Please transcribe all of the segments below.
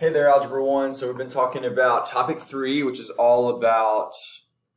Hey there, Algebra 1. So we've been talking about topic 3, which is all about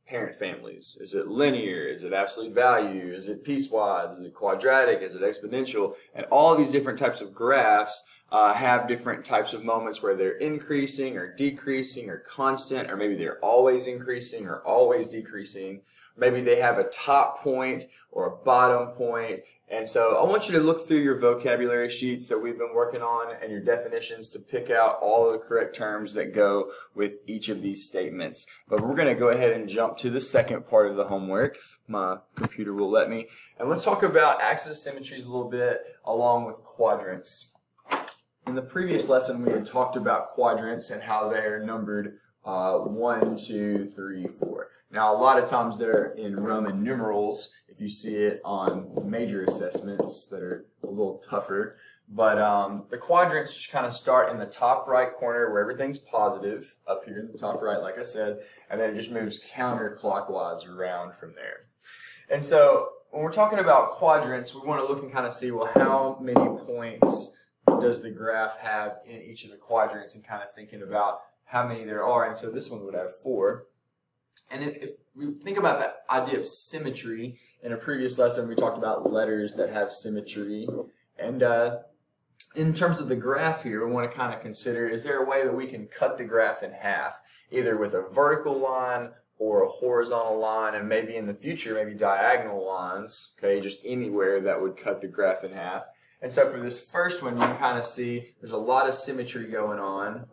parent families. Is it linear? Is it absolute value? Is it piecewise? Is it quadratic? Is it exponential? And all these different types of graphs have different types of moments where they're increasing or decreasing or constant, or maybe they're always increasing or always decreasing. Maybe they have a top point or a bottom point. And so I want you to look through your vocabulary sheets that we've been working on and your definitions to pick out all of the correct terms that go with each of these statements. But we're going to go ahead and jump to the second part of the homework, if my computer will let me. And let's talk about axis of symmetries a little bit along with quadrants. In the previous lesson, we had talked about quadrants and how they're numbered 1, 2, 3, 4. Now, a lot of times they're in Roman numerals if you see it on major assessments that are a little tougher. But the quadrants just kind of start in the top right corner where everything's positive, up here in the top right, like I said, and then it just moves counterclockwise around from there. And so when we're talking about quadrants, we want to look and kind of see, well, how many points does the graph have in each of the quadrants, and kind of thinking about how many there are. And so this one would have 4. And if we think about that idea of symmetry, in a previous lesson we talked about letters that have symmetry. And in terms of the graph here, we want to kind of consider, is there a way that we can cut the graph in half, either with a vertical line or a horizontal line, and maybe in the future, maybe diagonal lines, okay, just anywhere that would cut the graph in half. And so for this first one, you can kind of see there's a lot of symmetry going on.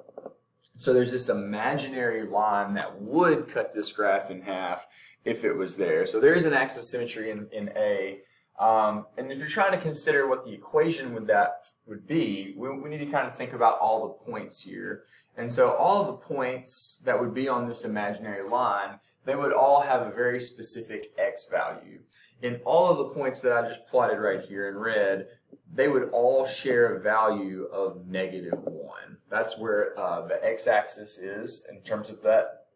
So there's this imaginary line that would cut this graph in half if it was there. So there is an axis of symmetry in A. And if you're trying to consider what the equation would be, we need to kind of think about all the points here. And so all of the points that would be on this imaginary line, they would all have a very specific x value. In all of the points that I just plotted right here in red, they would all share a value of -1. That's where the x-axis is in terms of that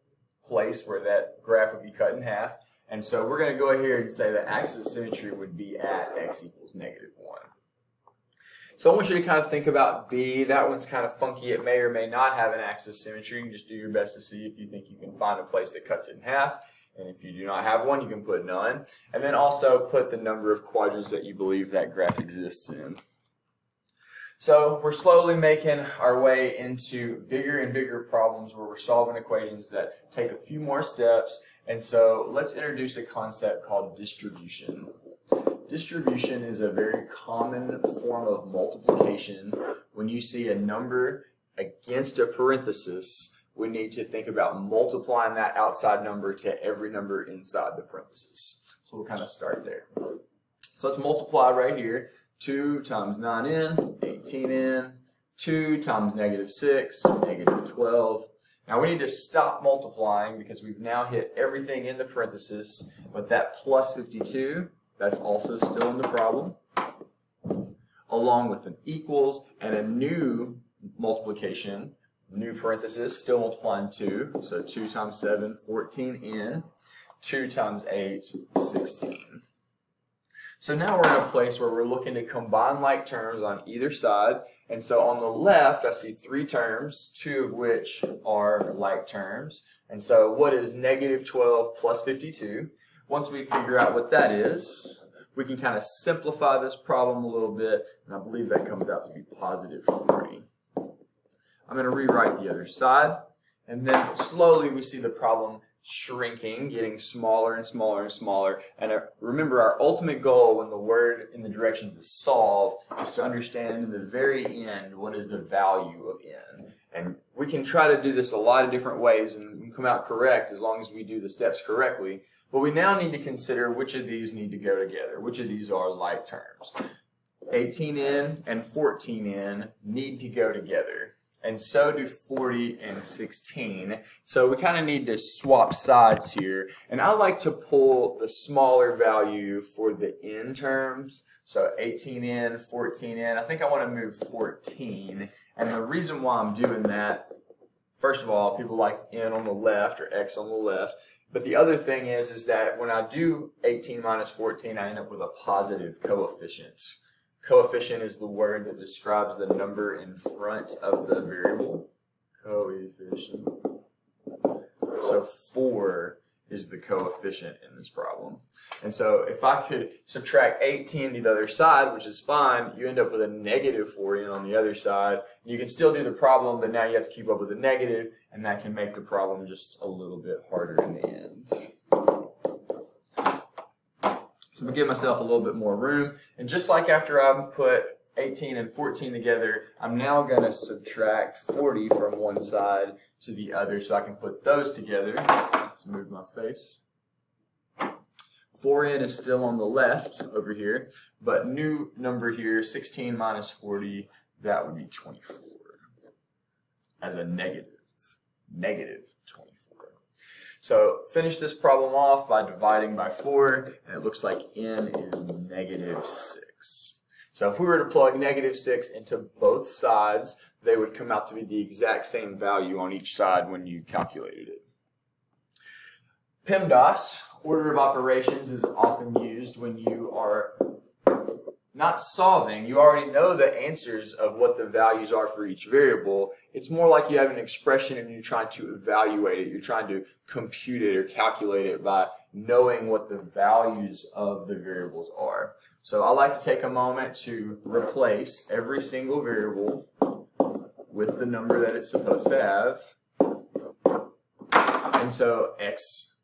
place where that graph would be cut in half. And so we're going to go here and say the axis of symmetry would be at x equals -1. So I want you to kind of think about B. That one's kind of funky. It may or may not have an axis of symmetry. You can just do your best to see if you think you can find a place that cuts it in half. And if you do not have one, you can put none. And then also put the number of quadrants that you believe that graph exists in. So we're slowly making our way into bigger and bigger problems where we're solving equations that take a few more steps. And so let's introduce a concept called distribution. Distribution is a very common form of multiplication. When you see a number against a parenthesis, we need to think about multiplying that outside number to every number inside the parenthesis. So we'll kind of start there. So let's multiply right here. 2 times 9n, 18n, 2 times -6, -12. Now we need to stop multiplying because we've now hit everything in the parenthesis, but that plus 52, that's also still in the problem, along with an equals and a new multiplication, new parenthesis, still multiplying 2, so 2 times 7, 14n, 2 times 8, 16. So now we're in a place where we're looking to combine like terms on either side. And so on the left, I see 3 terms, 2 of which are like terms. And so what is -12 plus 52? Once we figure out what that is, we can kind of simplify this problem a little bit, and I believe that comes out to be positive 40. I'm going to rewrite the other side, and then slowly we see the problem shrinking, getting smaller and smaller and smaller. And remember, our ultimate goal when the word in the directions is solve is to understand in the very end what is the value of n. And we can try to do this a lot of different ways and we can come out correct as long as we do the steps correctly. But we now need to consider which of these need to go together, which of these are like terms. 18n and 14n need to go together. And so do 40 and 16. So we kind of need to swap sides here. And I like to pull the smaller value for the n terms. So 18n, 14n. I think I want to move 14. And the reason why I'm doing that, first of all, people like n on the left or x on the left. But the other thing is that when I do 18 minus 14, I end up with a positive coefficient. Coefficient is the word that describes the number in front of the variable. is the coefficient in this problem. And so if I could subtract 18 to the other side, which is fine, you end up with a negative 4n on the other side. You can still do the problem, but now you have to keep up with the negative, and that can make the problem just a little bit harder in the end. So I'm going to give myself a little bit more room. And just like after I put 18 and 14 together, I'm now going to subtract 40 from one side to the other so I can put those together. Let's move my face. 4n is still on the left over here, but new number here, 16 minus 40, that would be 24 as a negative 24. So finish this problem off by dividing by 4, and it looks like n is negative 6. So if we were to plug negative 6 into both sides, they would come out to be the exact same value on each side when you calculated it. PEMDAS, order of operations, is often used when you are not solving. You already know the answers of what the values are for each variable. It's more like you have an expression and you're trying to evaluate it. You're trying to compute it or calculate it by knowing what the values of the variables are. So I like to take a moment to replace every single variable with the number that it's supposed to have. And so x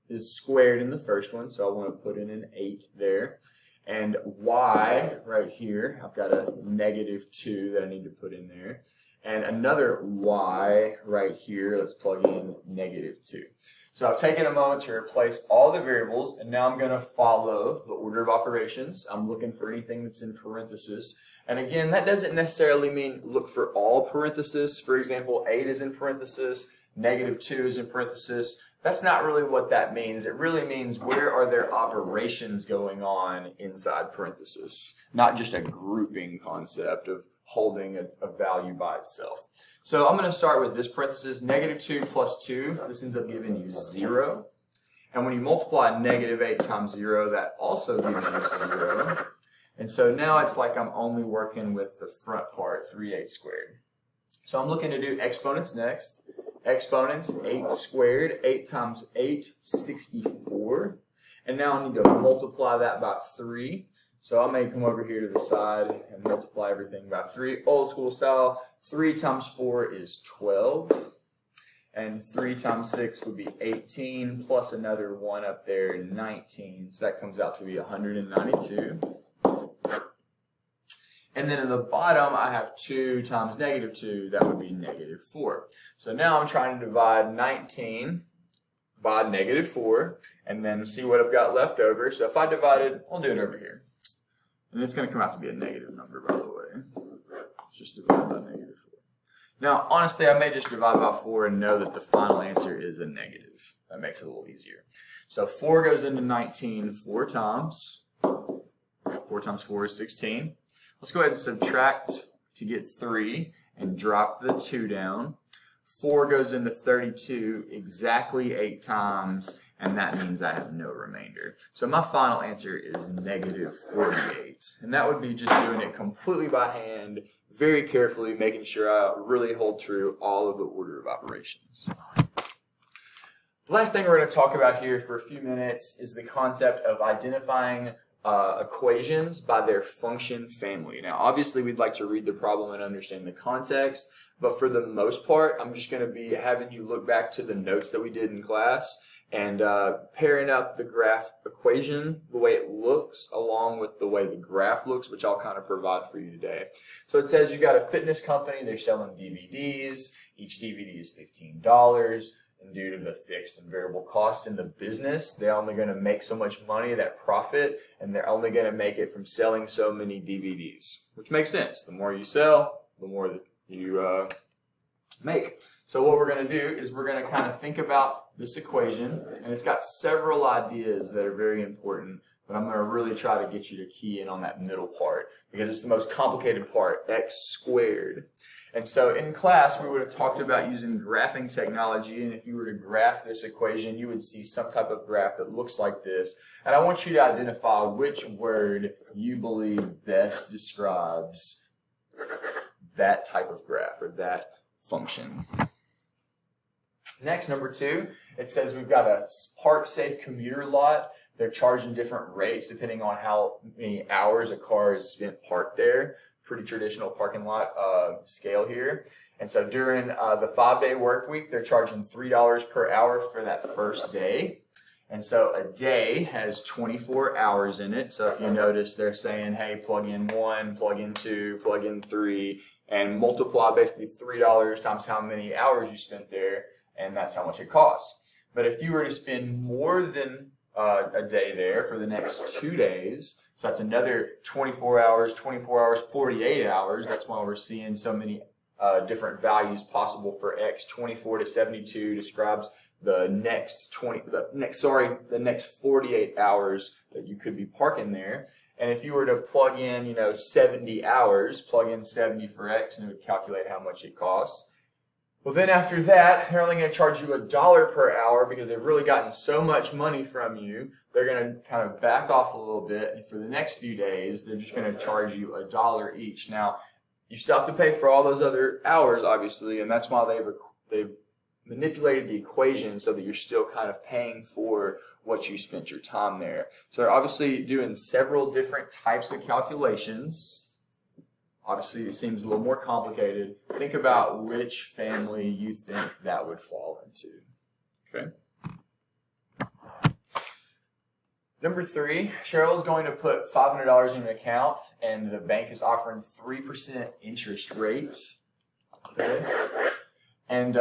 is squared in the first one, so I want to put in an 8 there. And y right here, I've got a negative 2 that I need to put in there. And another y right here, let's plug in negative 2. So I've taken a moment to replace all the variables, and now I'm going to follow the order of operations. I'm looking for anything that's in parentheses. And again, that doesn't necessarily mean look for all parentheses. For example, 8 is in parentheses, negative 2 is in parentheses. That's not really what that means. It really means where are there operations going on inside parentheses, not just a grouping concept of holding a value by itself. So I'm going to start with this parenthesis, negative 2 plus 2. This ends up giving you 0. And when you multiply negative 8 times 0, that also gives you 0. And so now it's like I'm only working with the front part, 3/8 squared. So I'm looking to do exponents next. Exponents, 8 squared, 8 times 8, 64. And now I need to multiply that by 3. So I may come over here to the side and multiply everything by 3. Old school style, 3 times 4 is 12. And 3 times 6 would be 18, plus another 1 up there, 19. So that comes out to be 192. And then at the bottom, I have 2 times negative 2. That would be negative 4. So now I'm trying to divide 19 by negative 4 and then see what I've got left over. So if I divided, I'll do it over here. And it's going to come out to be a negative number, by the way. Let's just divide by negative 4. Now, honestly, I may just divide by 4 and know that the final answer is a negative. That makes it a little easier. So 4 goes into 19 4 times. 4 times 4 is 16. Let's go ahead and subtract to get 3 and drop the 2 down. 4 goes into 32 exactly 8 times, and that means I have no remainder. So my final answer is negative 48. And that would be just doing it completely by hand, very carefully, making sure I really hold true all of the order of operations. The last thing we're going to talk about here for a few minutes is the concept of identifying equations by their function family. Now, obviously, we'd like to read the problem and understand the context, but for the most part, I'm just going to be having you look back to the notes that we did in class and pairing up the graph equation, the way it looks, along with the way the graph looks, which I'll kind of provide for you today. So it says you've got a fitness company, they're selling DVDs, each DVD is $15. And due to the fixed and variable costs in the business, they're only going to make so much money, that profit, and they're only going to make it from selling so many DVDs, which makes sense. The more you sell, the more that you make. So what we're going to do is we're going to kind of think about this equation, and it's got several ideas that are very important, but I'm going to really try to get you to key in on that middle part because it's the most complicated part, x squared. And so in class, we would have talked about using graphing technology, and if you were to graph this equation, you would see some type of graph that looks like this. And I want you to identify which word you believe best describes that type of graph or that function. Next, number 2, it says we've got a park safe commuter lot. They're charging different rates depending on how many hours a car is spent parked there. Pretty traditional parking lot scale here. And so during the 5-day work week, they're charging $3 per hour for that first day. And so a day has 24 hours in it. So if you notice, they're saying, hey, plug in 1, plug in 2, plug in 3, and multiply basically $3 times how many hours you spent there, and that's how much it costs. But if you were to spend more than a day there for the next 2 days, so that's another 24 hours, 48 hours. That's why we're seeing so many different values possible for X. 24 to 72 describes the next 48 hours that you could be parking there. And if you were to plug in, 70 hours, plug in 70 for X, and it would calculate how much it costs. Well, then after that, they're only going to charge you $1 per hour because they've really gotten so much money from you. They're going to kind of back off a little bit, and for the next few days, they're just going to charge you $1 each. Now, you still have to pay for all those other hours, obviously, and that's why they've manipulated the equation so that you're still kind of paying for what you spent your time there. So they're obviously doing several different types of calculations. Obviously, it seems a little more complicated. Think about which family you think that would fall into. Okay. Number 3, Cheryl is going to put $500 in an account, and the bank is offering 3% interest rate. Okay. And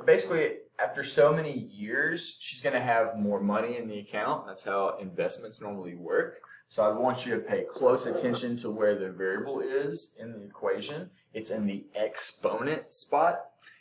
basically, after so many years, she's going to have more money in the account. That's how investments normally work. So I want you to pay close attention to where the variable is in the equation. It's in the exponent spot.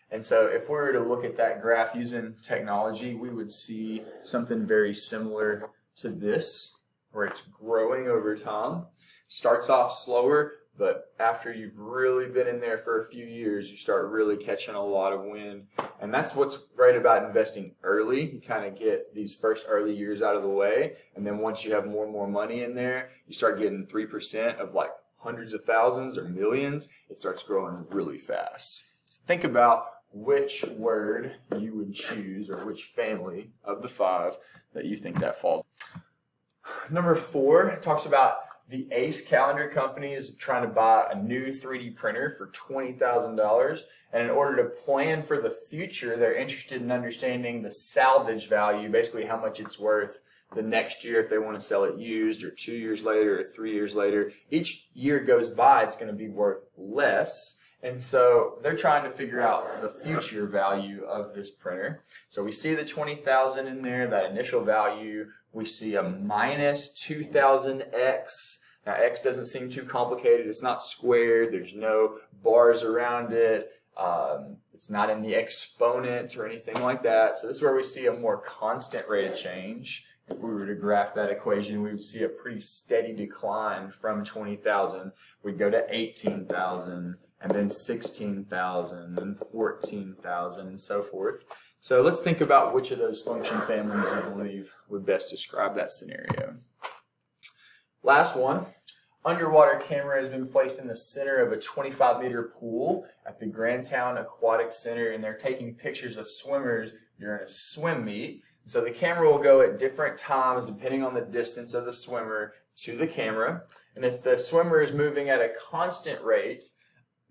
And so if we were to look at that graph using technology, we would see something very similar to this, where it's growing over time. Starts off slower, but after you've really been in there for a few years, you start really catching a lot of wind. And that's what's great about investing early. You kind of get these first early years out of the way. And then once you have more and more money in there, you start getting 3% of like hundreds of thousands or millions. It starts growing really fast. So think about which word you would choose, or which family of the 5 that you think that falls. Number 4 talks about the Ace Calendar Company is trying to buy a new 3D printer for $20,000. And in order to plan for the future, they're interested in understanding the salvage value, basically how much it's worth the next year if they want to sell it used, or 2 years later, or 3 years later. Each year goes by, it's going to be worth less. And so they're trying to figure out the future value of this printer. So we see the $20,000 in there, that initial value. We see a minus 2,000x. Now, x doesn't seem too complicated. It's not squared. There's no bars around it. It's not in the exponent or anything like that. So this is where we see a more constant rate of change. If we were to graph that equation, we would see a pretty steady decline from 20,000. We'd go to 18,000, and then 16,000, and 14,000, and so forth. So let's think about which of those function families you believe would best describe that scenario. Last one. Underwater camera has been placed in the center of a 25-meter pool at the Grandtown Aquatic Center, and they're taking pictures of swimmers during a swim meet. So the camera will go at different times depending on the distance of the swimmer to the camera. And if the swimmer is moving at a constant rate,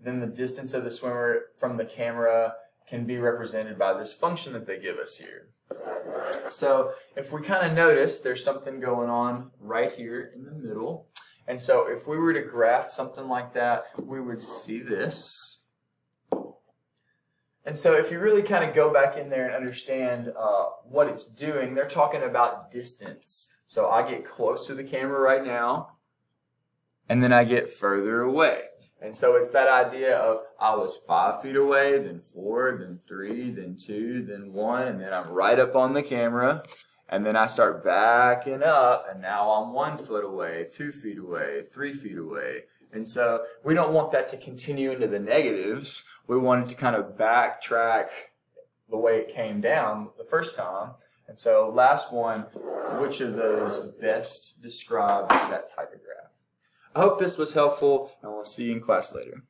then the distance of the swimmer from the camera can be represented by this function that they give us here. So if we kind of notice, there's something going on right here in the middle. And so if we were to graph something like that, we would see this. And so if you really kind of go back in there and understand what it's doing, they're talking about distance. So I get close to the camera right now, and then I get further away. And so it's that idea of I was 5 feet away, then 4, then 3, then 2, then 1, and then I'm right up on the camera. And then I start backing up, and now I'm 1 foot away, 2 feet away, 3 feet away. And so we don't want that to continue into the negatives. We want it to kind of backtrack the way it came down the first time. And so last one, which of those best describes that type of graph? I hope this was helpful, and we'll see you in class later.